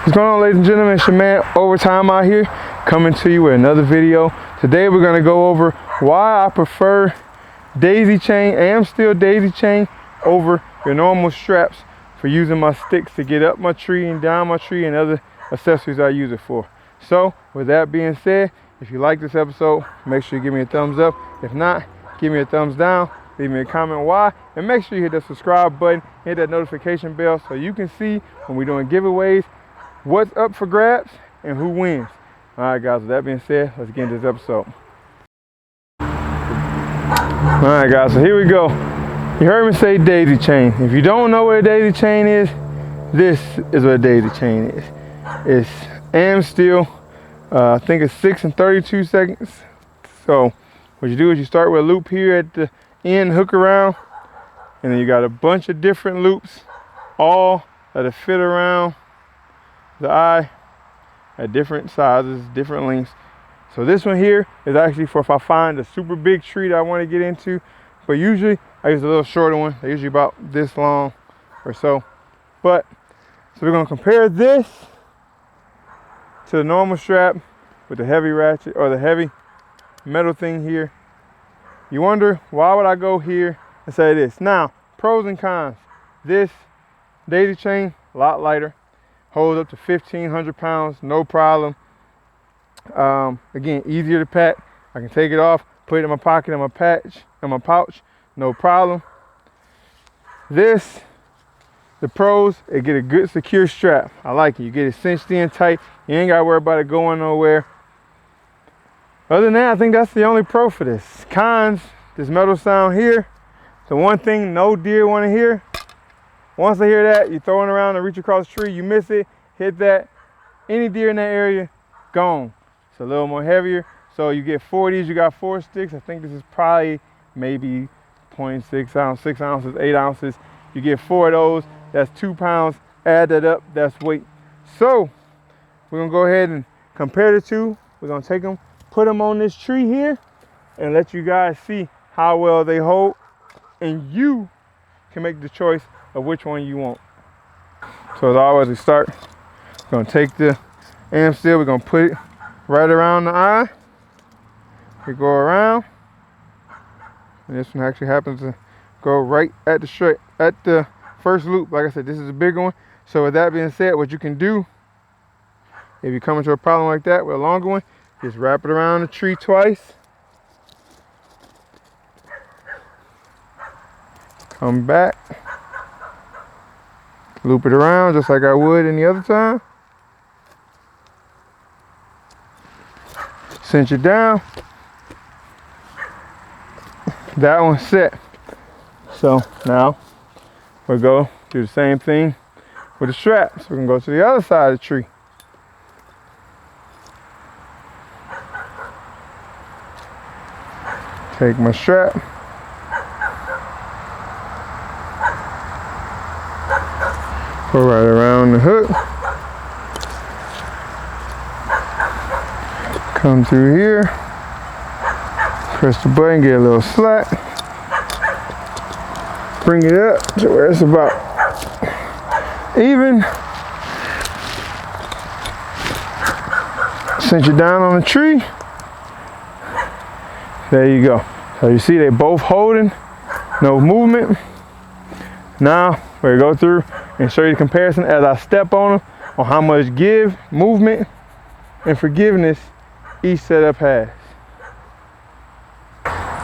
What's going on, ladies and gentlemen? It's your man Overtime out here, coming to you with another video. Today we're going to go over why I prefer daisy chain and steel daisy chain over your normal straps for using my sticks to get up my tree and down my tree and other accessories I use it for. So with that being said, if you like this episode, make sure you give me a thumbs up. If not, give me a thumbs down. Leave me a comment why, and make sure you hit that subscribe button, hit that notification bell so you can see when we're doing giveaways, what's up for grabs, and who wins. All right, guys, with that being said, let's get into this episode. All right, guys, so here we go. You heard me say daisy chain. If you don't know what a daisy chain is, this is what a daisy chain is. It's AM steel. I think it's 6 and 32 seconds. So what you do is you start with a loop here at the end, hook around, and then you got a bunch of different loops, all that'll fit around the eye at different sizes, different lengths. So this one here is actually for if I find a super big tree that I want to get into, but usually I use a little shorter one. They're usually about this long or so. But so we're going to compare this to the normal strap with the heavy ratchet or the heavy metal thing here. You wonder, why would I go here and say this? Now, pros and cons. This daisy chain, a lot lighter, holds up to 1,500 pounds, no problem. Again, easier to pack. I can take it off, put it in my pocket, in my pouch, no problem. This, the pros, it get a good secure strap. I like it. You get it cinched in tight. You ain't got to worry about it going nowhere. Other than that, I think that's the only pro for this. Cons, this metal sound here. The one thing no deer want to hear. Once they hear that, you throw it around and reach across the tree, you miss it, hit that. Any deer in that area, gone. It's a little more heavier. So you get 4 of these, you got 4 sticks. I think this is probably maybe 0.6 ounce, 6 ounces, 8 ounces. You get 4 of those, that's 2 pounds. Add that up, that's weight. So we're gonna go ahead and compare the two. We're gonna take them, put them on this tree here, and let you guys see how well they hold, and you can make the choice of which one you want. So as always, we start, we're gonna take the AM steel, we're gonna put it right around the eye. We go around, and this one actually happens to go right at the first loop. Like I said, this is a bigger one. So with that being said, what you can do, if you come into a problem like that with a longer one, just wrap it around the tree twice. Come back. Loop it around just like I would any other time. Cinch it down. That one's set. So now we'll go do the same thing with the straps. We're gonna go to the other side of the tree. Take my strap. Go right around the hook. Come through here. Press the button, get a little slack. Bring it up to where it's about even. Cinch it down on the tree. There you go. So you see they both holding, no movement. Now we're gonna go through and show you the comparison as I step on them on how much give, movement, and forgiveness each setup has.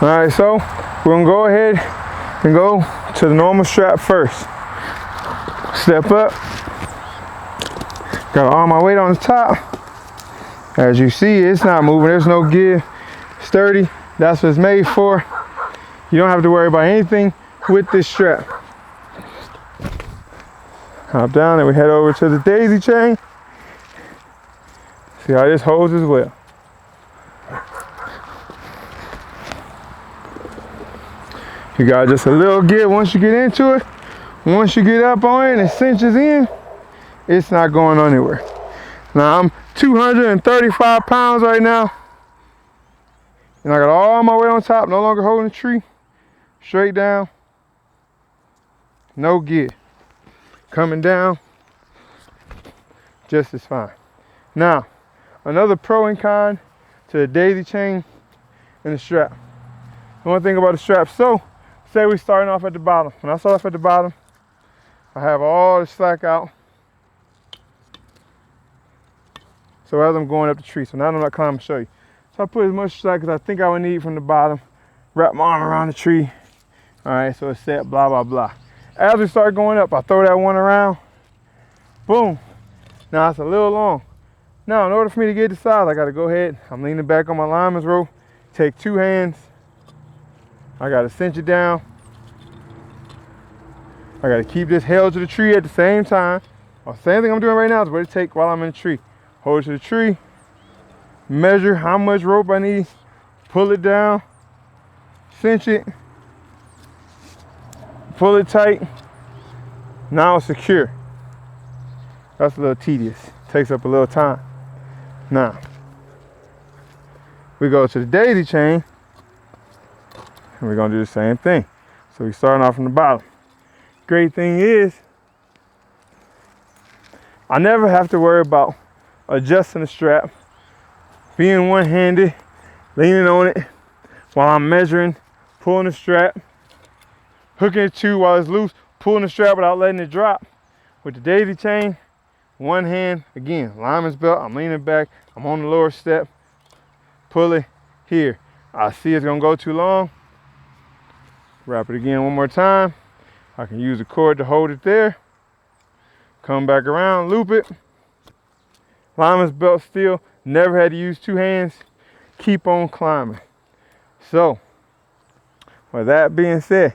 All right, so we're gonna go ahead and go to the normal strap first. Step up. Got all my weight on the top. As you see, it's not moving. There's no give. Sturdy. That's what it's made for. You don't have to worry about anything with this strap. Hop down and we head over to the daisy chain. See how this holds as well. You got just a little give once you get into it. Once you get up on it and it cinches in, it's not going anywhere. Now I'm 235 pounds right now. And I got all my weight on top, no longer holding the tree. Straight down. No give. Coming down just as fine. Now, another pro and con to the daisy chain and the strap. The one thing about the strap, so say we're starting off at the bottom. When I start off at the bottom, I have all the slack out. So as I'm going up the tree, so now I'm not climbing to show you. So I put as much slack as I think I would need from the bottom, wrap my arm around the tree. All right, so it's set, blah, blah, blah. As we start going up, I throw that one around, boom. Now it's a little long. Now in order for me to get the size, I gotta go ahead, I'm leaning back on my lineman's rope, take 2 hands, I gotta cinch it down. I gotta keep this held to the tree at the same time. Or same thing I'm doing right now is what it takes while I'm in the tree. Hold it to the tree, measure how much rope I need, pull it down, cinch it, pull it tight. Now it's secure. That's a little tedious, takes up a little time. Now, we go to the daisy chain, and we're gonna do the same thing. So we're starting off from the bottom. Great thing is, I never have to worry about adjusting the strap, being one-handed, leaning on it while I'm measuring, pulling the strap, hooking it to while it's loose, pulling the strap without letting it drop. With the daisy chain, one hand, again, lineman's belt, I'm leaning back, I'm on the lower step, pull it here. I see it's gonna go too long, wrap it again one more time. I can use the cord to hold it there, come back around, loop it. Lineman's belt still, never had to use 2 hands, keep on climbing. So, with that being said,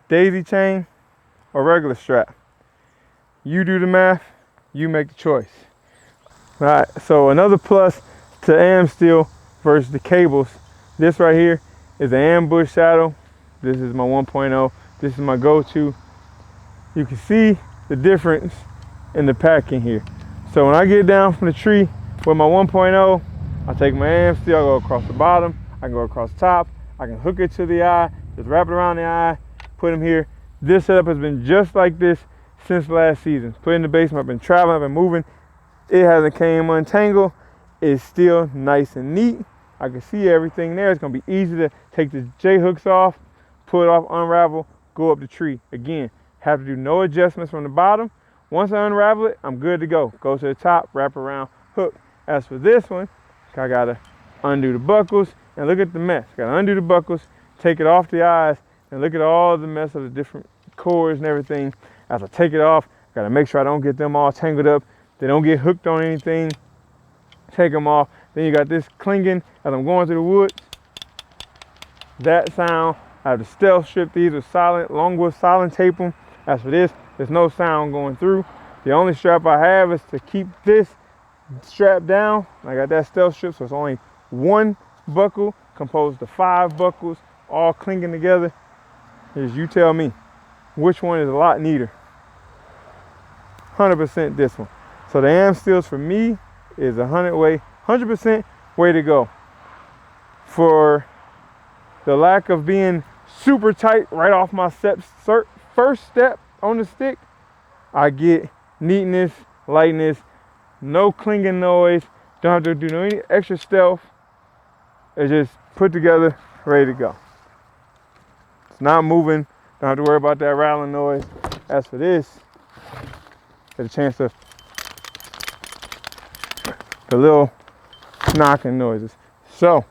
daisy chain or regular strap, you do the math, you make the choice. All right, so another plus to amsteel versus the cables, this right here is an ambush saddle. This is my 1.0, this is my go-to. You can see the difference in the packing here. So when I get down from the tree with my 1.0, I take my amsteel, I go across the bottom, I can go across the top, I can hook it to the eye, just wrap it around the eye, put them here. This setup has been just like this since last season. Put in the basement, I've been traveling, I've been moving. It hasn't came untangled. It's still nice and neat. I can see everything there. It's gonna be easy to take the J-hooks off, pull it off, unravel, go up the tree. Again, have to do no adjustments from the bottom. Once I unravel it, I'm good to go. Go to the top, wrap around, hook. As for this one, I gotta undo the buckles and look at the mess. Gotta undo the buckles, take it off the eyes, and look at all the mess of the different cords and everything. As I take it off, I gotta make sure I don't get them all tangled up. They don't get hooked on anything. Take them off. Then you got this clinging as I'm going through the woods. That sound. I have to stealth strip these with silent, longwood silent tape them. As for this, there's no sound going through. The only strap I have is to keep this strap down. I got that stealth strip, so it's only 1 buckle composed of 5 buckles, all clinging together. As you tell me, which one is a lot neater? 100% this one. So the amsteels for me is 100% way to go. For the lack of being super tight right off my first step on the stick, I get neatness, lightness, no clinging noise, don't have to do any extra stealth. It's just put together, ready to go. It's not moving, don't have to worry about that rattling noise. As for this, there's a chance of the little knocking noises. So,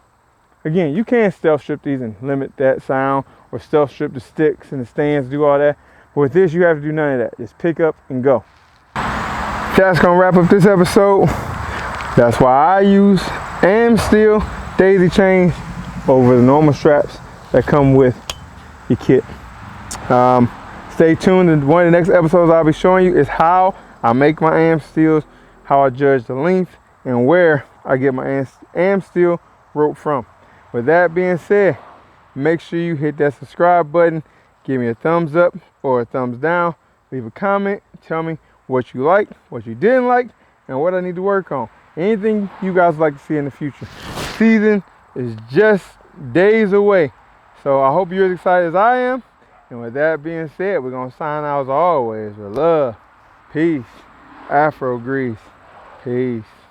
again, you can stealth strip these and limit that sound, or stealth strip the sticks and the stands, do all that. But with this, you have to do none of that. Just pick up and go. That's gonna wrap up this episode. That's why I use amsteel daisy chains over the normal straps that come with your kit. Stay tuned, and one of the next episodes I'll be showing you is how I make my amsteels, how I judge the length, and where I get my amsteel rope from. With that being said, make sure you hit that subscribe button, give me a thumbs up or a thumbs down, leave a comment, tell me what you liked, what you didn't like, and what I need to work on. Anything you guys like to see in the future. Season is just days away, so I hope you're as excited as I am. And with that being said, we're gonna sign out as always with love, peace, Afro grease. Peace.